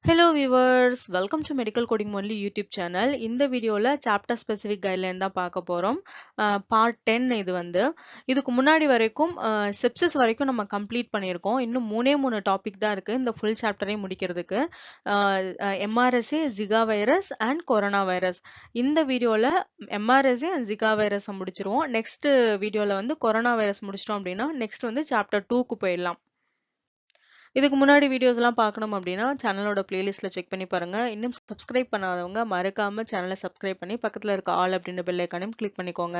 Hello viewers, welcome to Medical Coding Only YouTube channel. இந்த வீடியோல chapter specific guideline தான் பார்க்க போறோம். part 10 இது வந்து. இதுக்கு முன்னாடி வரைக்கும் sepsis வரைக்கும் நம்ம complete பண்ணியிருக்கோம். இன்னும் மூணே டாபிக் தான் இருக்கு இந்த full chapterஐ முடிக்கிறதுக்கு. MRSA, Zika virus and corona virus. இந்த வீடியோல MRSA and Zika virus முடிச்சிருவோம். next வீடியோல வந்து corona virus முடிச்சிட்டோம் அப்படின்னா next வந்து chapter 2க்கு போயிடலாம். இதுக்கு முன்னாடி வீடியோஸ் எல்லாம் பார்க்கணும் அப்படின்னா சேனலோட பிளேலிஸ்ட்ல செக் பண்ணி பாருங்க. இன்னும் சப்ஸ்கிரைப் பண்ணாதவங்க மறக்காம சேனலை சப்ஸ்கிரைப் பண்ணி பக்கத்துல இருக்க ஆல் அப்படின்ற பெல் ஐக்கானையும் கிளிக் பண்ணிக்கோங்க.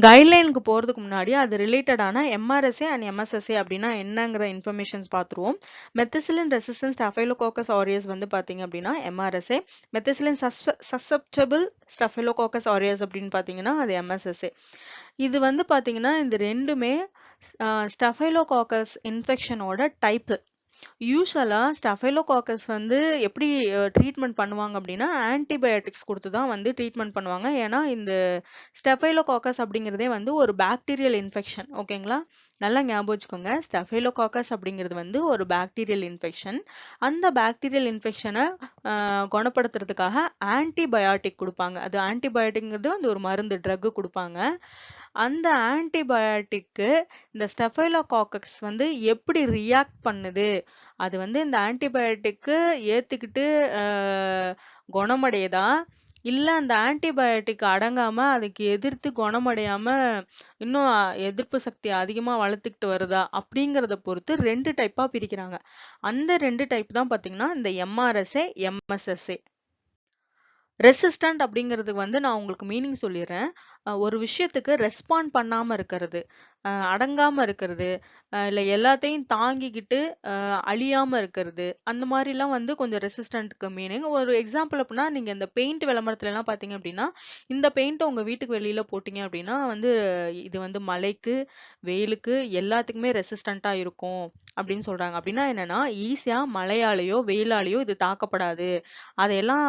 கைட்லைனுக்கு போறதுக்கு முன்னாடி அது ரிலேட்டடான MRSA அண்ட் MSSA அப்படின்னா என்னங்கிற இன்ஃபர்மேஷன்ஸ் பார்த்துருவோம். மெத்திசிலின் ரெசிஸ்டன்ட் ஸ்டஃபைலோகாக்கஸ் ஆரியஸ் வந்து பாத்தீங்க அப்படின்னா MRSA, மெத்திசிலின் சசப்டபிள் ஸ்டஃபைலோகாக்கஸ் ஆரியஸ் அப்படின்னு பாத்தீங்கன்னா அது MSSA. இது வந்து பாத்தீங்கன்னா இந்த ரெண்டுமே ஸ்டஃபைலோகாக்கஸ் இன்ஃபெக்ஷனோட டைப். யூஸ்வலா ஸ்டஃபைலோகாக்கஸ் வந்து எப்படி ட்ரீட்மெண்ட் பண்ணுவாங்க அப்படின்னா ஆன்டிபயோட்டிக்ஸ் கொடுத்து தான் வந்து ட்ரீட்மெண்ட் பண்ணுவாங்க. ஏன்னா இந்த ஸ்டஃபைலோகாக்கஸ் அப்படிங்கிறதே வந்து ஒரு பாக்டீரியல் இன்ஃபெக்ஷன். ஓகேங்களா, நல்லா ஞாபகம் வச்சுக்கோங்க. ஸ்டஃபைலோகாக்கஸ் அப்படிங்கிறது வந்து ஒரு பாக்டீரியல் இன்ஃபெக்ஷன். அந்த பாக்டீரியல் இன்ஃபெக்ஷனை குணப்படுத்துறதுக்காக ஆன்டிபயோட்டிக் கொடுப்பாங்க. அது ஆன்டிபயோட்டிக்ங்கிறது வந்து ஒரு மருந்து, ட்ரக் கொடுப்பாங்க. அந்த ஆன்டிபயோட்டிக்கு இந்த ஸ்டெஃபைலோகாக்கஸ் வந்து எப்படி ரியாக்ட் பண்ணுது, அது வந்து இந்த ஆன்டிபயோட்டிக்கு ஏத்துக்கிட்டு குணமடையுதா, இல்ல அந்த ஆன்டிபயோட்டிக் அடங்காம அதுக்கு எதிர்த்து குணமடையாம இன்னும் எதிர்ப்பு சக்தி அதிகமா வளர்த்துக்கிட்டு வருதா அப்படிங்கறத பொறுத்து ரெண்டு டைப்பா பிரிக்கிறாங்க. அந்த ரெண்டு டைப் தான் பாத்தீங்கன்னா இந்த MRSA, MSSA. ரெசிஸ்டன்ட் அப்படிங்கிறதுக்கு வந்து நான் உங்களுக்கு மீனிங் சொல்லிடுறேன். ஒரு விஷயத்துக்கு ரெஸ்பாண்ட் பண்ணாம இருக்கிறது, அடங்காம இருக்கிறது, இல்ல எல்லாத்தையும் தாங்கிக்கிட்டு அழியாம இருக்கிறது, அந்த மாதிரிலாம் வந்து கொஞ்சம் ரெசிஸ்டன்ட்க்கு மீனிங். ஒரு எக்ஸாம்பிள் அப்படின்னா நீங்க இந்த பெயிண்ட் விளம்பரத்துல எல்லாம் பாத்தீங்க அப்படின்னா இந்த பெயிண்ட் உங்க வீட்டுக்கு வெளியில போட்டீங்க அப்படின்னா வந்து இது வந்து மழைக்கு, வெயிலுக்கு எல்லாத்துக்குமே ரெசிஸ்டண்டா இருக்கும் அப்படின்னு சொல்றாங்க. அப்படின்னா என்னன்னா ஈஸியா மழையாலேயோ வெயிலாலேயோ இது தாக்கப்படாது, அதையெல்லாம்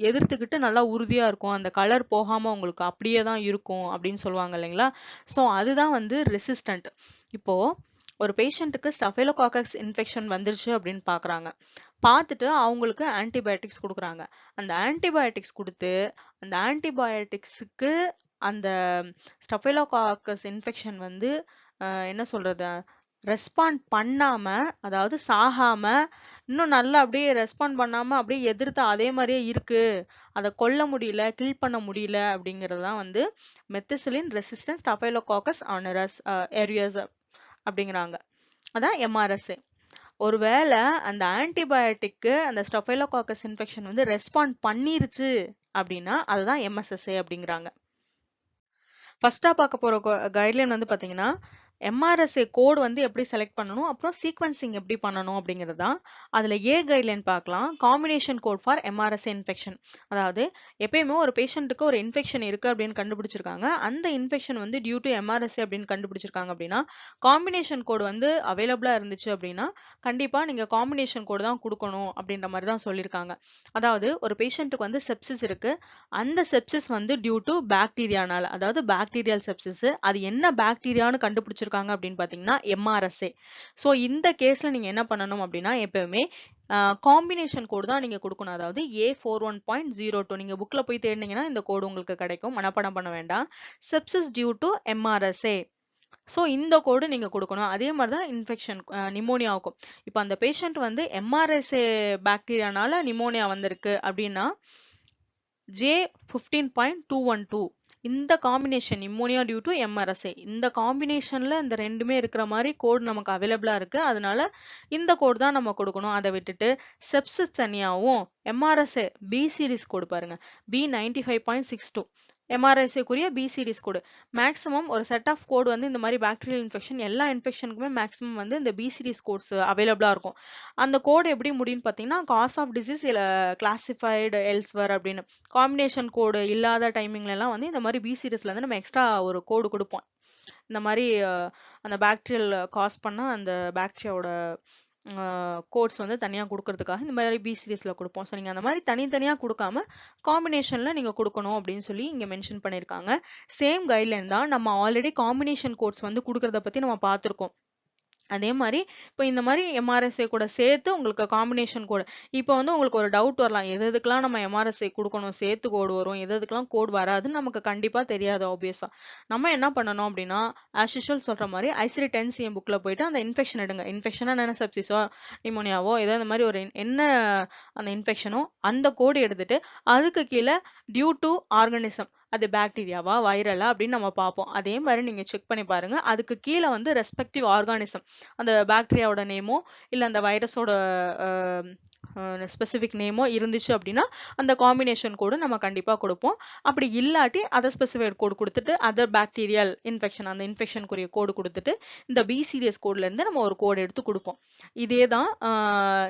எதிர்த்துக்கிட்டு நல்லா உறுதியா இருக்கும், அந்த கலர் போகாம உங்களுக்கு அப்படியே தான் இருக்கும் அப்படின்னு சொல்லுவாங்க இல்லைங்களா. ஸோ அதுதான் வந்து ரெசிஸ்டன்ட். இப்போ ஒரு பேஷண்ட்டுக்கு ஸ்டஃபைலோகாக்கஸ் இன்ஃபெக்ஷன் வந்துருச்சு அப்படின்னு பாக்குறாங்க. பார்த்துட்டு அவங்களுக்கு ஆன்டிபயோட்டிக்ஸ் கொடுக்குறாங்க. அந்த ஆன்டிபயோட்டிக்ஸ் கொடுத்து அந்த ஆன்டிபயோட்டிக்ஸுக்கு அந்த ஸ்டஃபைலோகாக்கஸ் இன்ஃபெக்ஷன் வந்து என்ன சொல்றது, ரெஸ்பாண்ட் பண்ணாம, அதாவது சாகாம, இன்னும் நல்லா அப்படியே ரெஸ்பாண்ட் பண்ணாம அப்படியே எதிர்த்து அதே மாதிரியே இருக்கு, அதை கொல்ல முடியல, கில் பண்ண முடியல அப்படிங்கிறது தான் வந்து மெத்திசிலின் ரெசிஸ்டன்ட் ஸ்டஃபைலோகாக்கஸ் ஆரியஸ் அப்படிங்கிறாங்க. அதான் MRSA. ஒருவேளை அந்த ஆன்டிபயோட்டிக்கு அந்த ஸ்டஃபைலோகாக்கஸ் இன்ஃபெக்ஷன் வந்து ரெஸ்பாண்ட் பண்ணிருச்சு அப்படின்னா அதுதான் MSSA அப்படிங்கிறாங்க. ஃபர்ஸ்டா பார்க்க போற கைட்லைன் வந்து பாத்தீங்கன்னா MRSA கோட் வந்து எப்படி செலக்ட் பண்ணணும், அப்புறம் சீக்வன்சிங் எப்படி பண்ணணும் அப்படிங்கிறது தான். அதுல ஏ கைட்லைன் பார்க்கலாம், combination code for MRSA infection. அதாவது எப்பயுமே ஒரு பேஷண்ட்டுக்கு ஒரு இன்ஃபெக்ஷன் இருக்கு அப்படின்னு கண்டுபிடிச்சிருக்காங்க, அந்த இன்ஃபெக்ஷன் வந்து டியூ டு MRSA அப்படின்னு கண்டுபிடிச்சிருக்காங்க அப்படின்னா காம்பினேஷன் கோட் வந்து அவைலபிளா இருந்துச்சு அப்படின்னா கண்டிப்பா நீங்க காம்பினேஷன் கோட் தான் கொடுக்கணும் அப்படின்ற மாதிரி தான் சொல்லியிருக்காங்க. அதாவது ஒரு பேஷண்ட்டுக்கு வந்து செப்சிஸ் இருக்கு, அந்த செப்சிஸ் வந்து டியூ டு பாக்டீரியானால, அதாவது பாக்டீரியல் செப்சிஸ். அது என்ன பாக்டீரியான்னு கண்டுபிடிச்சிருக்காங்க அப்படின்னு பாத்தீங்கன்னா MRSA. சோ இந்த கேஸ்ல நீங்க என்ன பண்ணணும் அப்படின்னா எப்பவுமே காம்பினேஷன் கோடு தான் நீங்க கொடுக்கணும். அதாவது A41.02 நீங்க புக்ல போய் தேடினீங்கன்னா இந்த கோடு உங்களுக்கு கிடைக்கும், மனப்பாடம் பண்ண வேண்டாம். Sepsis due to MRSA. So இந்த கோடு நீங்க கொடுக்கணும். அதே மாதிரி தான் இன்ஃபெக்ஷன் நிமோனியாவுக்கும். இப்போ அந்த பேஷண்ட் வந்து MRSA பாக்டீரியானால நிமோனியா வந்திருக்கு அப்படின்னா J15.212 இந்த combination pneumonia due to MRSA, இந்த காம்பினேஷன்ல இந்த ரெண்டுமே இருக்கிற மாதிரி கோட் நமக்கு அவைலபிளா இருக்கு. அதனால இந்த கோட் தான் நம்ம கொடுக்கணும். அதை விட்டுட்டு செப்சிஸ் தனியாவும் MRSA B சீரிஸ் கோடு பாருங்க, B95.62 MRSA குரிய B சீரிஸ் கோடு. மேக்ஸிமம் ஒரு செட் ஆஃப் கோட் வந்து இந்த மாதிரி பாக்டீரியல் இன்ஃபெக்ஷன் எல்லா இன்ஃபெக்ஷனுக்குமே மேக்ஸிமம் வந்து இந்த B சீரிஸ் கோட்ஸ் அவைலபிளா இருக்கும். அந்த கோடு எப்படி முடியும்னு பார்த்தீங்கன்னா காஸ் ஆஃப் டிசீஸ் இல்ல கிளாசிஃபைடு எல்ஸ்வர் அப்படின்னு காம்பினேஷன் கோடு இல்லாத டைமிங்ல எல்லாம் வந்து இந்த மாதிரி B சீரிஸ்ல வந்து நம்ம எக்ஸ்ட்ரா ஒரு கோடு கொடுப்போம். இந்த மாதிரி அந்த பாக்டீரியல் காஸ் பண்ணா அந்த பாக்டீரியாவோட கோட்ஸ் வந்து தனியா கொடுக்கறதுக்காக இந்த மாதிரி B சீரிஸ்ல கொடுப்போம். ஸோ நீங்க அந்த மாதிரி தனித்தனியா கொடுக்காம காம்பினேஷன்ல நீங்க கொடுக்கணும் அப்படின்னு சொல்லி இங்க மென்ஷன் பண்ணிருக்காங்க. சேம் கைட்லைன் தான், நம்ம ஆல்ரெடி காம்பினேஷன் கோட்ஸ் வந்து கொடுக்கறத பத்தி நம்ம பார்த்திருக்கோம். அதே மாரி இப்போ இந்த மாரி MRSA கூட சேர்த்து உங்களுக்கு காம்பினேஷன் கோடு. இப்போ வந்து உங்களுக்கு ஒரு டவுட் வரலாம். எது எதுக்கெல்லாம் நம்ம MRSA குடுக்கணும், சேர்த்து கோடு வரும், எது எதுக்கெல்லாம் கோட் வராதுன்னு நமக்கு கண்டிப்பா தெரியாது ஆப்வியஸா. நம்ம என்ன பண்ணணும் அப்டின்னா, ஆஸ் யூசுவல் சொல்ற மாரி ICD-10-CM புக்ல போயிட்டு அந்த இன்ஃபெக்ஷன் எடுங்க. இன்ஃபெக்ஷனா என்ன செப்சிஸோ, நிமோனியாவோ ஏதோ இந்த மாரி ஒரு என்ன அந்த இன்ஃபெக்ஷனோ அந்த கோடு எடுத்துட்டு, அதுக்கு கீழ டியூ டூ ஆர்கானிசம். அது பாக்டீரியாவா, வைரலா அப்படின்னு நம்ம பார்ப்போம். அதே மாரி நீங்க செக் பண்ணி பாருங்க. அதுக்கு கீழ வந்து ரெஸ்பெக்டிவ் ஆர்கானிசம். அந்த பாக்டீரியாவோட நேமோ, இல்ல அந்த வைரஸோட ஸ்பெசிஃபிக் நேமோ இருந்துச்சு அப்படின்னா, அந்த காம்பினேஷன் கோடு நம்ம கண்டிப்பா குடுப்போம். அப்படி இல்லாட்டி அதர் ஸ்பெசிஃபைட் கோடு குடுத்துட்டு, அதர் பாக்டீரியல் இன்ஃபெக்ஷன் அந்த இன்ஃபெக்ஷனுக்குரிய கோடு குடுத்துட்டு, இந்த பி சீரியஸ் கோட்ல இருந்து நம்ம ஒரு கோடு எடுத்து குடுப்போம். இதே தான்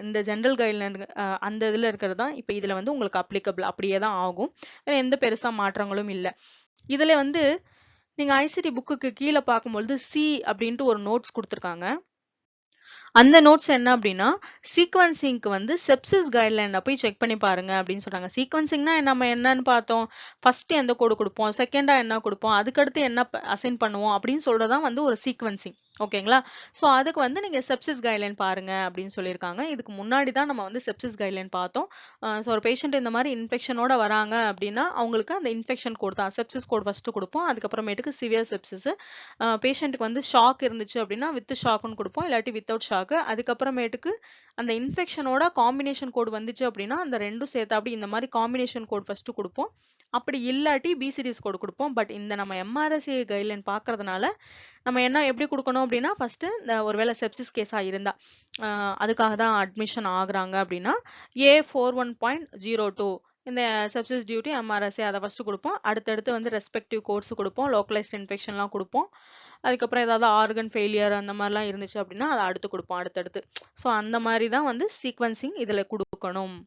இந்த ஜெனரல் கைட்லைன் அந்த இதுல இருக்கிறது தான் இப்ப இதுல வந்து உங்களுக்கு அப்ளிகபிள் அப்படியே தான் ஆகும். எந்த பெருசா மாற்றங்களும் இல்ல. இதுல வந்து நீங்க ஐசிடி புக்குக்கு கீழ பார்க்கும்பொழுது சி அப்படின்ட்டு ஒரு நோட்ஸ் குடுத்திருக்காங்க. அந்த நோட்ஸ் என்ன அப்படின்னா, சீக்வென்சிங்க்கு வந்து செப்சிஸ் கைட்லைன்ல போய் செக் பண்ணி பாருங்க அப்படின்னு சொல்றாங்க. சீக்வென்சிங்னா நம்ம என்னன்னு பார்த்தோம். ஃபர்ஸ்ட் எந்த கோடு குடுப்போம், செகண்டா என்ன குடுப்போம், அதுக்கடுத்து என்ன அசைன் பண்ணுவோம் அப்படின்னு சொல்றதுதான் வந்து ஒரு சீக்வென்சிங். ஓகேங்களா? சோ அதுக்கு வந்து நீங்க செப்சிஸ் கைட்லைன் பாருங்க அப்படின்னு சொல்லியிருக்காங்க. இதுக்கு முன்னாடி தான் நம்ம வந்து செப்சிஸ் கைட்லைன் பார்த்தோம். சோ ஒரு பேஷண்ட் இந்த மாதிரி இன்ஃபெக்ஷனோட வராங்க அப்படின்னா, அவங்களுக்கு அந்த இன்ஃபெக்ஷன் கோட் தான் செப்சிஸ் கோட் ஃபர்ஸ்ட் குடுப்போம். அதுக்கப்புறமேட்டுக்கு சிவியர் செப்சிஸ். பேஷண்ட்டுக்கு வந்து ஷாக் இருந்துச்சு அப்படின்னா வித் ஷாக்னு குடுப்போம். இல்லாட்டி வித்தவுட் ஷாக். அதுக்கப்புறமேட்டுக்கு அந்த இன்ஃபெக்ஷனோட காம்பினேஷன் கோட் வந்துச்சு அப்படின்னா, அந்த ரெண்டும் சேர்த்து அப்படி இந்த மாதிரி காம்பினேஷன் கோட் ஃபர்ஸ்ட் குடுப்போம். அப்படி இல்லாட்டி பி சீரிஸ் கோட் குடுப்போம். பட் இந்த நம்ம MRSA கைட்லைன் பார்க்கறதுனால நம்ம என்ன எப்படி குடுக்கணும் அப்படின்னா, ஃபர்ஸ்ட் இந்த ஒருவேளை செப்சிஸ் கேஸா இருந்தா, அதுக்காக தான் அட்மிஷன் ஆகுறாங்க அப்படின்னா, A41.02 இந்த செப்சிஸ் டியூ டு MRSA அத ஃபர்ஸ்ட் குடுப்போம். அடுத்தடுத்து வந்து ரெஸ்பெக்டிவ் கோட்ஸ் குடுப்போம். லோக்கலைஸ்ட் இன்ஃபெக்ஷன்லாம் குடுப்போம். அதுக்கப்புறம் ஏதாவது ஆர்கன் ஃபெயிலியர் அந்த மாதிரிலாம் இருந்துச்சு அப்படின்னா, அத அடுத்து குடுப்போம் அடுத்தடுத்து. ஸோ அந்த மாரி தான் வந்து சீக்வென்சிங் இதுல குடுக்கணும்.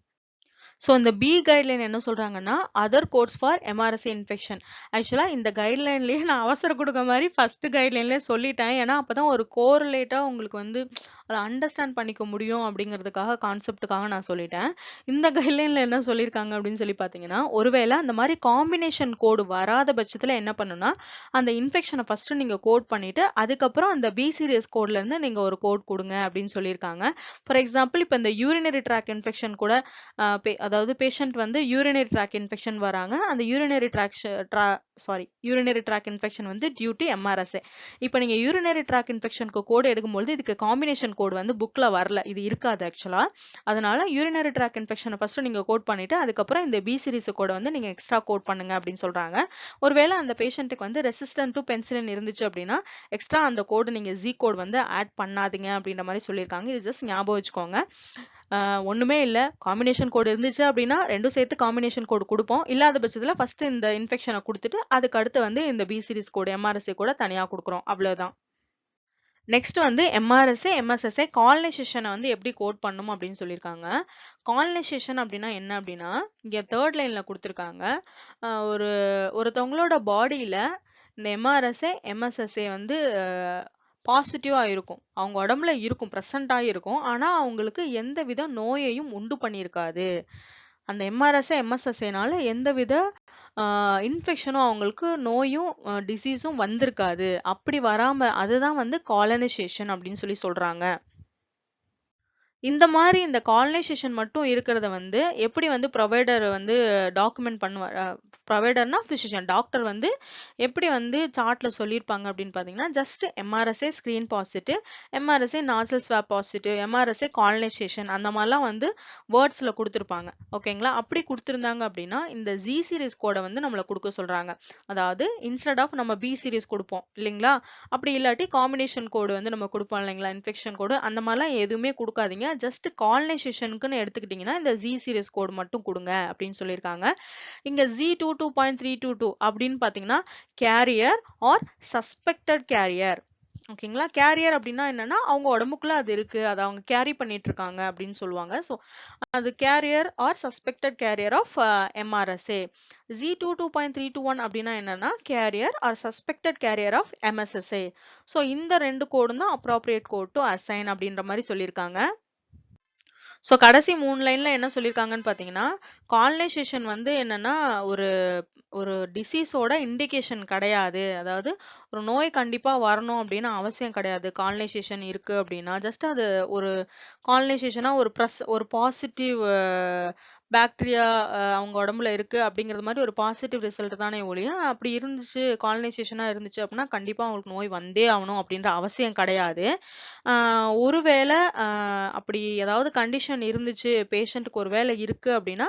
ஸோ இந்த பி கைட்லைன் என்ன சொல்றாங்கன்னா, other quotes for MRSA infection. ஆக்சுவலா இந்த கைட்லைன்லயே நான் அவசர குடுக்க மாரி ஃபர்ஸ்ட் கைட்லைன்லயே சொல்லிட்டேன். ஏன்னா அப்பதான் ஒரு கோரிலேட்டா உங்களுக்கு வந்து அத அண்டர்ஸ்டாண்ட் பண்ணிக்க முடியும் அப்படிங்கிறதுக்காக கான்செப்ட்டுக்காக நான் சொல்லிட்டேன். இந்த கைட்லைன்ல என்ன சொல்லியிருக்காங்க அப்படின்னு சொல்லி பார்த்தீங்கன்னா, ஒருவேளை அந்த மாரி காம்பினேஷன் கோடு வராத பட்சத்துல என்ன பண்ணணும்னா, அந்த இன்ஃபெக்ஷன ஃபர்ஸ்ட் நீங்க கோட் பண்ணிட்டு, அதுக்கப்புறம் அந்த பி சீரியஸ் கோட்ல இருந்து நீங்க ஒரு கோட் குடுங்க அப்படின்னு சொல்லியிருக்காங்க. ஃபார் எக்ஸாம்பிள் இப்ப இந்த யூரினரி ட்ராக் இன்ஃபெக்ஷன் கூட அதாவது பேஷண்ட் வந்து யூரினரி ட்ராக் இன்ஃபெக்ஷன் வராங்க. அந்த யூரினரி ட்ராக் இன்ஃபெக்ஷன் வந்து டியூ டு MRSA. இப்போ நீங்க யூரினரி ட்ராக் இன்ஃபெக்ஷனுக்கு கோட் எடுக்கும்போது இதுக்கு காம்பினேஷன் கோட் வந்து புக்ல வரல. இது இருக்காது ஆக்சுவலா. அதனால யூரினரி ட்ராக் இன்ஃபெக்ஷனை ஃபர்ஸ்ட் நீங்க கோட் பண்ணிட்டு அதுக்கப்புறம் இந்த பி சீரிஸ் கோட வந்து நீங்க எக்ஸ்ட்ரா கோட் பண்ணுங்க அப்படின்னு சொல்றாங்க. ஒருவேளை அந்த பேஷண்ட்டுக்கு வந்து ரெசிஸ்டன்ட் டு பென்சிலின் இருந்துச்சு அப்படின்னா எக்ஸ்ட்ரா அந்த கோடு நீங்க ஜி கோட் வந்து ஆட் பண்ணாதீங்க அப்படின்ற மாதிரி சொல்லியிருக்காங்க. இது ஜஸ்ட் ஞாபகம் வச்சுக்கோங்க. ஒண்ணுமே இல்ல. காம்பினேஷன் கோட் இருந்துச்சு அப்படின்னா ரெண்டும் சேர்த்து காம்பினேஷன் கோட் குடுப்போம். இல்லாத பட்சத்துல ஃபர்ஸ்ட் இந்த இன்ஃபெக்ஷனை குடுத்துட்டு அதுக்கு அடுத்து வந்து இந்த பி சீரிஸ் கோட் MRSA கூட தனியா குடுக்குறோம். அவ்வளவுதான். நெக்ஸ்ட் வந்து MRSA, MSSA காலனைசேஷனை வந்து எப்படி கோட் பண்ணும் அப்படின்னு சொல்லியிருக்காங்க. காலனைசேஷன் அப்படின்னா என்ன அப்படின்னா, இங்க தேர்ட் லைன்ல கொடுத்திருக்காங்க. ஒரு ஒருத்தவங்களோட பாடியில இந்த MRSA, MSSA வந்து பாசிட்டிவா இருக்கும். அவங்க உடம்புல இருக்கும், பிரசன்ட் ஆகிருக்கும். ஆனா அவங்களுக்கு எந்தவித நோயையும் உண்டு பண்ணியிருக்காது. அந்த MRSA, MSSAனால எந்தவித இன்ஃபெக்ஷனும் அவங்களுக்கு நோயும் டிசீஸும் வந்திருக்காது. அப்படி வராம அதுதான் வந்து காலனைசேஷன் அப்படின்னு சொல்லி சொல்றாங்க. இந்த மாரி இந்த காலனைசேஷன் மட்டும் இருக்கிறத வந்து எப்படி வந்து ப்ரொவைடர் வந்து டாக்குமெண்ட் பண்ணுவார். ப்ரொவைடர்னா பிசிஷியன் டாக்டர் வந்து எப்படி வந்து சார்ட்ல சொல்லியிருப்பாங்க அப்படின்னு பார்த்தீங்கன்னா, just MRSA screen positive, MRSA nasal swab positive, MRSA colonisation அந்த மாதிரிலாம் வந்து வேர்ட்ஸ்ல கொடுத்துருப்பாங்க. ஓகேங்களா? அப்படி கொடுத்துருந்தாங்க அப்படின்னா இந்த ஜி சீரிஸ் கோடை வந்து நம்மளை கொடுக்க சொல்றாங்க. அதாவது இன்ஸ்டெட் ஆஃப் நம்ம பி சீரிஸ் கொடுப்போம் இல்லைங்களா? அப்படி இல்லாட்டி காம்பினேஷன் கோடு வந்து நம்ம கொடுப்போம் இல்லைங்களா? இன்ஃபெக்ஷன் கோடு அந்த மாதிரிலாம் எதுவுமே கொடுக்காதீங்க. ஜஸ்ட் காலனைசேஷனுக்குன்னு எடுத்துக்கிட்டீங்கன்னா இந்த ஜி சீரிஸ் கோடு மட்டும் கொடுங்க அப்படின்னு சொல்லியிருக்காங்க. இங்க Z22.322 அப்படின்னு பாத்தீங்கன்னா கேரியர் ஆர் சஸ்பெக்டட் கேரியர். ஓகேங்களா? கேரியர் அப்படின்னா என்னன்னா அவங்க உடம்புக்குள்ள அது இருக்கு, அதை அவங்க கேரி பண்ணிட்டு இருக்காங்க அப்படின்னு சொல்லுவாங்க. ஸோ அது carrier or suspected carrier of MRSA. Z22.321 அப்படின்னா என்னன்னா carrier or suspected carrier of MSSA. So இந்த ரெண்டு கோடும் தான் அப்ராப்ரியேட் கோட் டு அசைன் அப்படின்ற மாதிரி சொல்லியிருக்காங்க. ஸோ கடைசி 3 லைன்ல என்ன சொல்லியிருக்காங்கன்னு பார்த்தீங்கன்னா, காலனைசேஷன் வந்து என்னன்னா, ஒரு ஒரு டிசீஸோட இண்டிகேஷன் கிடையாது. அதாவது ஒரு நோய் கண்டிப்பா வரணும் அப்படின்னு அவசியம் கிடையாது. காலனைசேஷன் இருக்கு அப்படின்னா, ஜஸ்ட் அது ஒரு காலனைசேஷனா ஒரு பாசிட்டிவ் பாக்டீரியா அவங்க உடம்புல இருக்கு அப்படிங்கிறது மாரி ஒரு பாசிட்டிவ் ரிசல்ட் தானே ஒழிய, அப்படி இருந்துச்சு காலனைசேஷனா இருந்துச்சு அப்படின்னா, கண்டிப்பா அவங்களுக்கு நோய் வந்தே ஆகணும் அப்படின்ற அவசியம் கிடையாது. ஆ ஒருவேளை அப்படி ஏதாவது கண்டிஷன் இருந்துச்சு, பேஷண்ட்டுக்கு ஒரு வேளை இருக்கு அப்படின்னா,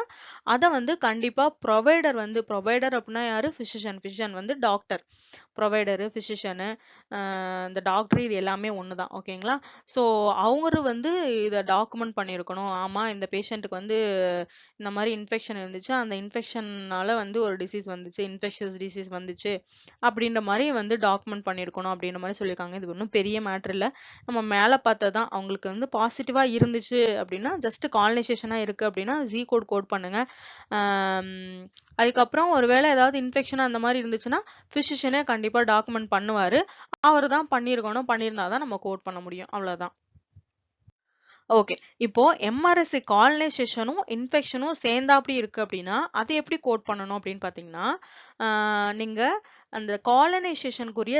அத வந்து கண்டிப்பா ப்ரொவைடர் அப்படின்னா யாரு? பிசிஷியன் வந்து டாக்டர். ப்ரொவைடரு, பிசிஷியனு, இந்த டாக்டர் இது எல்லாமே ஒண்ணு தான். ஓகேங்களா? ஸோ அவரு வந்து இத டாக்குமெண்ட் பண்ணியிருக்கணும். ஆமா, இந்த பேஷண்ட்டுக்கு வந்து இந்த மாரி இன்ஃபெக்ஷன் இருந்துச்சு. அந்த இன்ஃபெக்ஷன்னால வந்து ஒரு டிசீஸ் வந்துச்சு. இன்ஃபெக்ஷியஸ் டிசீஸ் வந்துச்சு. அப்படின்ற மாரி வந்து டாக்குமெண்ட் பண்ணியிருக்கணும் அப்படின்ற மாரி சொல்லியிருக்காங்க. இது ஒண்ணும் பெரிய மேட்டர் இல்ல. நம்ம மேல பார்த்தது தான். அவங்களுக்கு வந்து பாசிட்டிவா இருந்துச்சு அப்படின்னா, ஜஸ்ட் காலனைசேஷனா இருக்கு அப்படின்னா, கோட் பண்ணுங்க. ஆம், அதுக்கப்புறம் ஒருவேளை ஏதாவது இன்ஃபெக்ஷன் அந்த மாரி இருந்துச்சுன்னா, பிசிஷியனே கண்டிப்பா டாக்குமெண்ட் பண்ணுவாரு. அவரு தான் பண்ணியிருக்கணும். பண்ணியிருந்தா தான் நம்ம கோட் பண்ண முடியும். அவ்வளவுதான். ஓகே. இப்போ எம்ஆர்எஸ்ஏ காலனைசேஷனும், இன்ஃபெக்ஷனும் சேர்ந்தாப்படி இருக்கு அப்படின்னா, அது எப்படி கோட் பண்ணணும் அப்படின்னு பார்த்தீங்கன்னா, ஆ நீங்க அந்த காலனைசேஷனுக்குரிய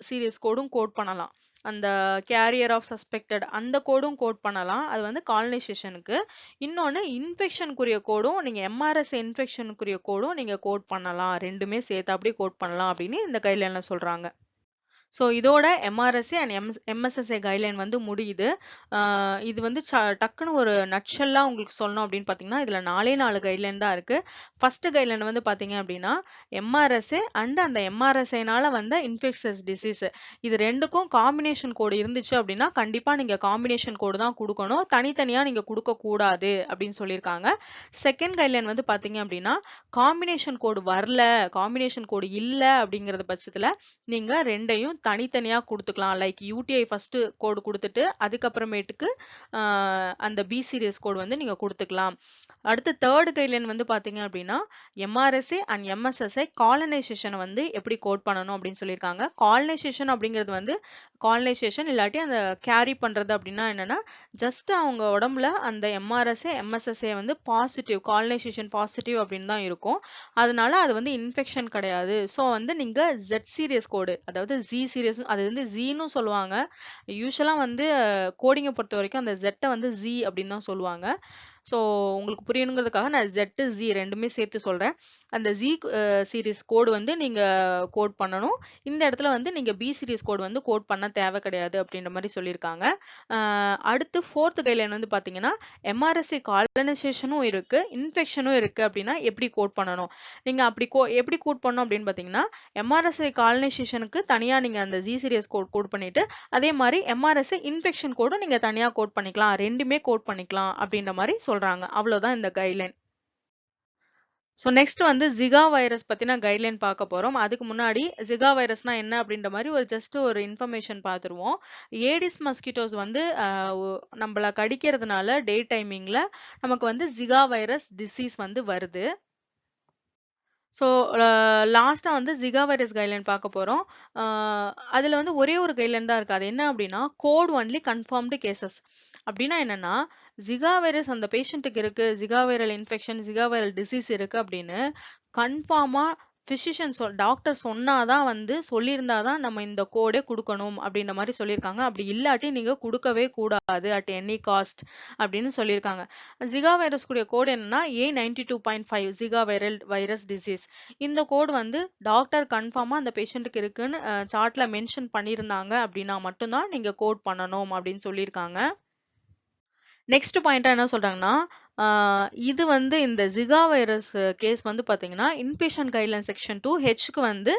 சீரிஸ் கோடும் கோட் பண்ணலாம். அந்த கேரியர் ஆஃப் சஸ்பெக்டட் அந்த கோடும் கோட் பண்ணலாம். அது வந்து காலனைசேஷனுக்கு. இன்னொன்னு இன்ஃபெக்ஷனுக்குரிய கோடும் நீங்க எம்ஆர்எஸ்ஏ இன்ஃபெக்ஷனுக்குரிய கோடும் நீங்க கோட் பண்ணலாம். 2மே சேர்த்தாப்படி கோட் பண்ணலாம் அப்படின்னு இந்த கைட்லைன்ல சொல்றாங்க. ஸோ இதோட எம்ஆர்எஸ்ஏ அண்ட் எம்எஸ்எஸ்ஏ கைட்லைன் வந்து முடியுது. இது வந்து டக்குன்னு ஒரு நட்ஷெல்லா உங்களுக்கு சொல்லணும் அப்படின்னு பார்த்தீங்கன்னா, இதுல 4 கைட்லைன் தான் இருக்கு. ஃபர்ஸ்ட் கைட்லைன் வந்து பார்த்தீங்க அப்படின்னா, எம்ஆர்எஸ்ஏ அண்ட் அந்த எம்ஆர்எஸ்ஏனால வந்த இன்ஃபெக்ஷியஸ் டிசீஸ் இது 2க்கும் காம்பினேஷன் கோடு இருந்துச்சு அப்படின்னா, கண்டிப்பா நீங்க காம்பினேஷன் கோடு தான் குடுக்கணும். தனித்தனியா நீங்க குடுக்கக்கூடாது அப்படின்னு சொல்லியிருக்காங்க. செகண்ட் கைட்லைன் வந்து பார்த்தீங்க அப்படின்னா, காம்பினேஷன் கோடு வரல, காம்பினேஷன் கோடு இல்ல அப்படிங்கிறது பட்சத்துல நீங்க 2யும் தனித்தனியா குடுத்துக்கலாம். லைக் யூடிஐ ஃபர்ஸ்ட் கோடு குடுத்துட்டு, அதுக்கப்புறமேட்டுக்கு அந்த பி சீரிஸ் கோடு வந்து நீங்க குடுத்துக்கலாம். அடுத்து தேர்ட் கைட்லைன் வந்து பார்த்தீங்க அப்படின்னா, எம்ஆர்எஸ்ஏ அண்ட் எம்எஸ்எஸ்ஐ காலனைசேஷன வந்து எப்படி கோட் பண்ணணும் அப்படின்னு சொல்லியிருக்காங்க. காலனைசேஷன் அப்படிங்கிறது வந்து காலனைசேஷன் இல்லாட்டி அந்த கேரி பண்றது அப்படின்னா என்னன்னா, ஜஸ்ட் அவங்க உடம்புல அந்த எம்ஆர்எஸ்ஏ, எம்எஸ்எஸ்ஏ வந்து காலனைசேஷன் பாசிட்டிவ் அப்படின்னு தான் இருக்கும். அதனால அது வந்து இன்ஃபெக்ஷன் கிடையாது. ஸோ வந்து நீங்க Z சீரிஸ் கோடு அதாவது சீரிஸ் அது வந்து ஜீன்னு சொல்லுவாங்க. யூசுவலா வந்து கோடிங்க பொறுத்த வரைக்கும் அந்த வந்து அப்படின்னு தான் சொல்லுவாங்க. ஸோ உங்களுக்கு புரியணுங்கிறதுக்காக நான் Z, ரெண்டுமே சேர்த்து சொல்றேன். அந்த சீரிஸ் கோடு வந்து நீங்க கோட் பண்ணணும். இந்த இடத்துல வந்து நீங்க பி சீரிஸ் கோடு வந்து கோட் பண்ண தேவை கிடையாது அப்படின்ற மாதிரி சொல்லியிருக்காங்க. அடுத்து ஃபோர்த் கைட்லைன் வந்து பாத்தீங்கன்னா, எம்ஆர்எஸ்ஏ காலனைசேஷனும் இருக்கு, இன்ஃபெக்ஷனும் இருக்கு அப்படின்னா எப்படி கோட் பண்ணணும்? நீங்க அப்படி எப்படி கோட் பண்ணணும் அப்படின்னு பாத்தீங்கன்னா, எம்ஆர்எஸ்ஏ காலனைசேஷனுக்கு தனியா நீங்க அந்த சீரிஸ் கோட் பண்ணிட்டு, அதே மாதிரி எம்ஆர்எஸ்ஏ இன்ஃபெக்ஷன் கோடும் நீங்க தனியா கோட் பண்ணிக்கலாம். 2மே கோட் பண்ணிக்கலாம் அப்படின்ற மாதிரி சொல்றாங்க. அவ்வளவுதான் இந்த கைட்லைன். ஸோ நெக்ஸ்ட் வந்து ஜிகா வைரஸ் பத்தின கைட்லைன் பார்க்க போறோம். அதுக்கு முன்னாடி ஜிகா வைரஸ்னா என்ன அப்படின்ற மாதிரி ஜஸ்ட் ஒரு இன்ஃபர்மேஷன் பார்த்துருவோம். ஏடிஸ் மஸ்கிட்டோஸ் வந்து நம்மள கடிக்கிறதுனால டே டைமிங்ல நமக்கு வந்து ஜிகா வைரஸ் டிசீஸ் வந்து வருது. ஸோ லாஸ்டா வந்து ஜிகா வைரஸ் கைட்லைன் பார்க்க போறோம். அதுல வந்து ஒரே ஒரு கைட்லைன் தான் இருக்கு. அது என்ன அப்படின்னா, கோட் ஒன்லி கன்ஃபார்ம்டு கேசஸ். அப்படின்னா என்னன்னா, ஜிகா வைரஸ் அந்த பேஷண்ட்டுக்கு இருக்கு, Zika viral infection, Zika viral disease இருக்கு அப்படின்னு கன்ஃபார்மா டாக்டர் சொன்னாதான் வந்து சொல்லியிருந்தாதான் நம்ம இந்த கோடே கொடுக்கணும் அப்படின்ற மாதிரி சொல்லியிருக்காங்க. அப்படி இல்லாட்டி நீங்க கொடுக்கவே கூடாது அட் எனி காஸ்ட் அப்படின்னு சொல்லியிருக்காங்க. ஜிகா வைரஸ் கூடிய கோடு என்னன்னா A92.5 ஜிகா வைரஸ் டிசீஸ். இந்த கோடு வந்து டாக்டர் கன்ஃபார்மா அந்த பேஷண்ட்டுக்கு இருக்குன்னு சார்ட்ல மென்ஷன் பண்ணியிருந்தாங்க அப்படின்னா மட்டும்தான் நீங்க கோட் பண்ணணும் அப்படின்னு சொல்லியிருக்காங்க. நெக்ஸ்ட் பாயிண்டா என்ன சொல்றாங்கன்னா, இது வந்து இந்த ஜிகா வைரஸ் கேஸ் வந்து பாத்தீங்கன்னா, இன்பேஷண்ட் கைட்லைன் செக்ஷன் 2Hக்கு வந்து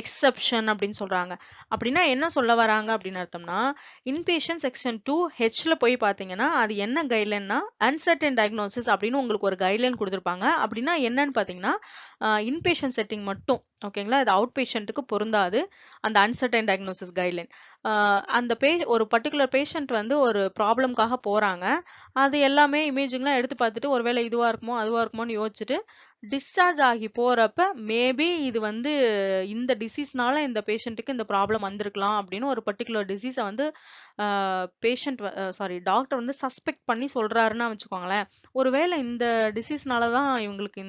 எக்ஸெப்ஷன் அப்படின்னு சொல்றாங்க. அப்படின்னா என்ன சொல்ல வராங்க அப்படின்னு அர்த்தம்னா, இன்பேஷண்ட் செக்ஷன் 2Hல போய் பாத்தீங்கன்னா, அது என்ன கைட்லைன்னா, அன்சர்டன் டயக்னோசிஸ் அப்படின்னு உங்களுக்கு ஒரு கைட்லைன் கொடுத்திருப்பாங்க. அப்படின்னா என்னன்னு பாத்தீங்கன்னா, இன்பேஷண்ட் செட்டிங் மட்டும். ஓகேங்களா? இது அவுட் பேஷண்ட்டுக்கு பொருந்தாது. அந்த அன்சர்டன் டயக்னோசிஸ் கைட்லைன். அந்த ஒரு பர்டிகுலர் பேஷண்ட் வந்து ஒரு ப்ராப்ளம்காக போறாங்க. அது எல்லாமே இமேஜிங்லாம் எடுத்து பார்த்துட்டு ஒருவேளை இதுவா இருக்குமோ அதுவா இருக்குமோன்னு யோசிச்சுட்டு டிஸ்சார்ஜ் ஆகி போறப்ப மேபி இது வந்து இந்த டிசீஸ்னால இந்த பேஷண்ட்டுக்கு இந்த ப்ராப்ளம் வந்திருக்கலாம் அப்படின்னு ஒரு பர்டிகுலர் டிசீஸை வந்து பேஷண்ட் டாக்டர் வந்து சஸ்பெக்ட் பண்ணி சொல்றாருன்னா வச்சுக்கோங்களேன். ஒருவேளை இந்த டிசீஸ்னால தான் இவங்களுக்கு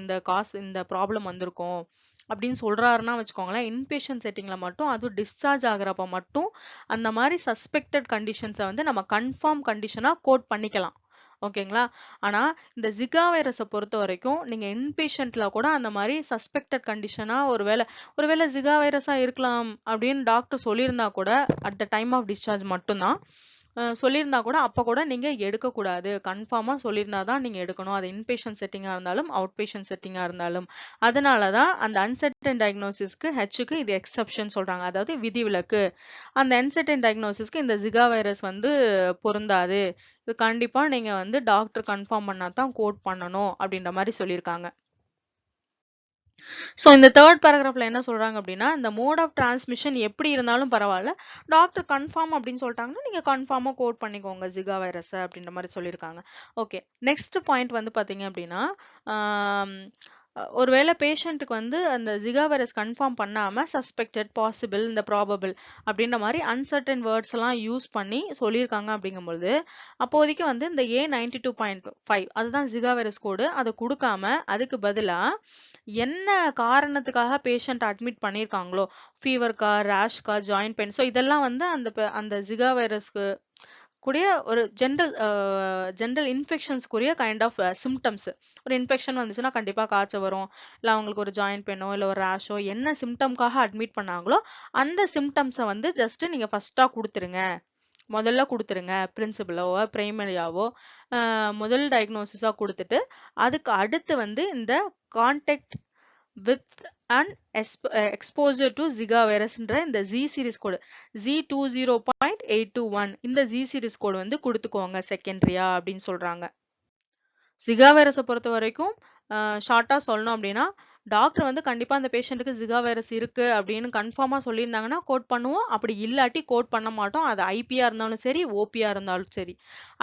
இந்த ப்ராப்ளம் வந்திருக்கும் அப்படின்னு சொல்றாருன்னா வச்சுக்கோங்களேன். இன்பேஷண்ட் செட்டிங்ல மட்டும் அதுவும் டிஸ்சார்ஜ் ஆகுறப்ப மட்டும் அந்த மாதிரி சஸ்பெக்டட் கண்டிஷன்ஸை வந்து நம்ம கன்ஃபார்ம் கண்டிஷனா கோட் பண்ணிக்கலாம். ஓகேங்களா? ஆனா இந்த ஜிகா வைரஸை பொறுத்த வரைக்கும் நீங்க இன்பேஷண்ட்ல கூட அந்த மாதிரி சஸ்பெக்டட் கண்டிஷனா ஒருவேளை ஜிகா வைரஸா இருக்கலாம் அப்படின்னு டாக்டர் சொல்லியிருந்தா கூட at the time of discharge மட்டும்தான் சொல்லியிருந்தா கூட அப்ப கூட நீங்க எடுக்கக்கூடாது. கன்ஃபார்மா சொல்லியிருந்தா தான் நீங்க எடுக்கணும். அது இன்பேஷண்ட் செட்டிங்கா இருந்தாலும் அவுட் பேஷண்ட் செட்டிங்கா இருந்தாலும். அதனாலதான் அந்த அன்சர்டன் டயக்னோசிஸ்க்கு ஹெச்சுக்கு இது எக்ஸப்ஷன் சொல்றாங்க. அதாவது விதிவிலக்கு. அந்த அன்சர்டன் டயக்னோசிஸ்க்கு இந்த ஜிகா வைரஸ் வந்து பொருந்தாது. இது கண்டிப்பா நீங்க வந்து டாக்டர் கன்ஃபார்ம் பண்ணா தான் கோட் பண்ணணும் அப்படின்ற மாதிரி சொல்லியிருக்காங்க. ஸோ இந்த தேர்ட் பேராகிராஃப்ல என்ன சொல்றாங்க அப்படின்னா, இந்த மோட் ஆஃப் டிரான்ஸ்மிஷன் எப்படி இருந்தாலும் பரவாயில்ல, டாக்டர் கன்ஃபார்ம் அப்படின்னு சொல்லிட்டாங்கன்னா நீங்க கன்ஃபார்மா கோட் பண்ணிக்கோங்க ஜிகா வைரஸ் அப்படின்ற மாதிரி சொல்லியிருக்காங்க. ஓகே, நெக்ஸ்ட் பாயிண்ட் வந்து பாத்தீங்க அப்படின்னா, ஒருவேளை பேஷண்ட்டுக்கு வந்து அந்த ஜிகா வைரஸ் கன்ஃபார்ம் பண்ணாம சஸ்பெக்டட், பாசிபிள், இந்த ப்ராபபிள் அப்படின்ற மாதிரி அன்சர்டன் வேர்ட்ஸ் எல்லாம் யூஸ் பண்ணி சொல்லியிருக்காங்க அப்படிங்கும்போது அப்போதைக்கு வந்து இந்த A92.5 அதுதான் ஜிகா வைரஸ் கோடு, அதை கொடுக்காம அதுக்கு பதிலா என்ன காரணத்துக்காக பேஷண்ட் அட்மிட் பண்ணியிருக்காங்களோ, ஃபீவர்க்கா, ரேஷ்க்கா, ஜாயிண்ட் பெயின், ஸோ இதெல்லாம் வந்து அந்த ஜிகா வைரஸ்க்கு கூடிய ஒரு ஜென்ரல் இன்ஃபெக்ஷன்ஸ்க்குரிய கைண்ட் ஆஃப் சிம்டம்ஸ். ஒரு இன்ஃபெக்ஷன் வந்துச்சுன்னா கண்டிப்பா காய்ச்சல் வரும், இல்லை அவங்களுக்கு ஒரு ஜாயிண்ட் பெயினோ இல்லை ஒரு ரேஷோ என்ன சிம்டம்காக அட்மிட் பண்ணாங்களோ அந்த சிம்டம்ஸை வந்து ஜஸ்ட் நீங்க ஃபர்ஸ்டா கொடுத்துருங்க. முதல்ல கொடுத்துருங்க, பிரின்சிபலோ பிரைமரியாவோ முதல் டயக்னோசிஸா கொடுத்துட்டு அதுக்கு அடுத்து வந்து இந்த contact with and exposure to Zika வைரஸ்ன்ற இந்த ஜி சீரிஸ் கோடு Z20.821 இந்த ஜி சீரிஸ் கோடு வந்து கொடுத்துக்கோங்க செகண்டரியா அப்படின்னு சொல்றாங்க. ஜிகா வைரஸை பொறுத்த வரைக்கும் ஷார்ட்டா சொல்லணும் அப்படின்னா டாக்டர் வந்து கண்டிப்பா அந்த பேஷண்ட்டுக்கு ஜிகா வைரஸ் இருக்கு அப்படின்னு கன்ஃபார்மா சொல்லியிருந்தாங்கன்னா கோட் பண்ணுவோம். அப்படி இல்லாட்டி கோட் பண்ண மாட்டோம். அது ஐபியா இருந்தாலும் சரி, ஓபியா இருந்தாலும் சரி.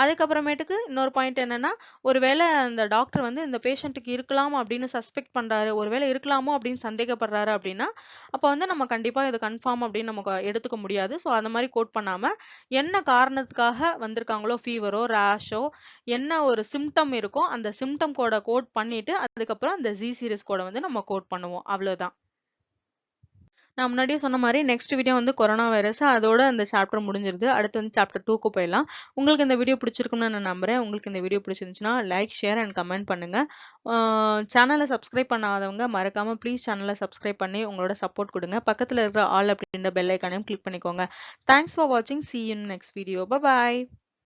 அதுக்கப்புறமேட்டுக்கு இன்னொரு பாயிண்ட் என்னன்னா, ஒருவேளை அந்த டாக்டர் வந்து இந்த பேஷண்ட்டுக்கு இருக்கலாம் அப்படின்னு சஸ்பெக்ட் பண்றாரு, ஒருவேளை இருக்கலாமோ அப்படின்னு சந்தேகப்படுறாரு அப்படின்னா அப்ப வந்து நம்ம கண்டிப்பா இது கன்ஃபார்ம் அப்படின்னு நமக்கு எடுத்துக்க முடியாது. ஸோ அந்த மாதிரி கோட் பண்ணாம என்ன காரணத்துக்காக வந்திருக்காங்களோ, ஃபீவரோ ரேஷோ என்ன ஒரு சிம்டம் இருக்கோ அந்த சிம்டம் கோட கோட் பண்ணிட்டு அதுக்கப்புறம் அந்த ஜி சீரிஸ் கோட வந்து நம்ம கோட் பண்ணுவோம். அவ்வளவுதான். நான் முன்னாடியே சொன்ன மாதிரி நெக்ஸ்ட் வீடியோ வந்து கொரோனா வைரஸ், அதோட அந்த சாப்டர் முடிஞ்சிருது. அடுத்து வந்து சாப்டர் 2க்கு போயிடலாம். உங்களுக்கு இந்த வீடியோ பிடிச்சிருக்கும்னு நான் நம்புறேன். உங்களுக்கு இந்த வீடியோ பிடிச்சிருந்துச்சுன்னா லைக், ஷேர் அண்ட் கமெண்ட் பண்ணுங்க. சேனலை சப்ஸ்கிரைப் பண்ணாதவங்க மறக்காம ப்ளீஸ் சேனலை சப்ஸ்கிரைப் பண்ணி உங்களோட சப்போர்ட் கொடுங்க. பக்கத்துல இருக்கிற ஆல் அப்படின்ற பெல் ஐக்கானையும் கிளிக் பண்ணிக்கோங்க. தேங்க்ஸ் ஃபார் வாட்சிங். See you in next video. Bye bye.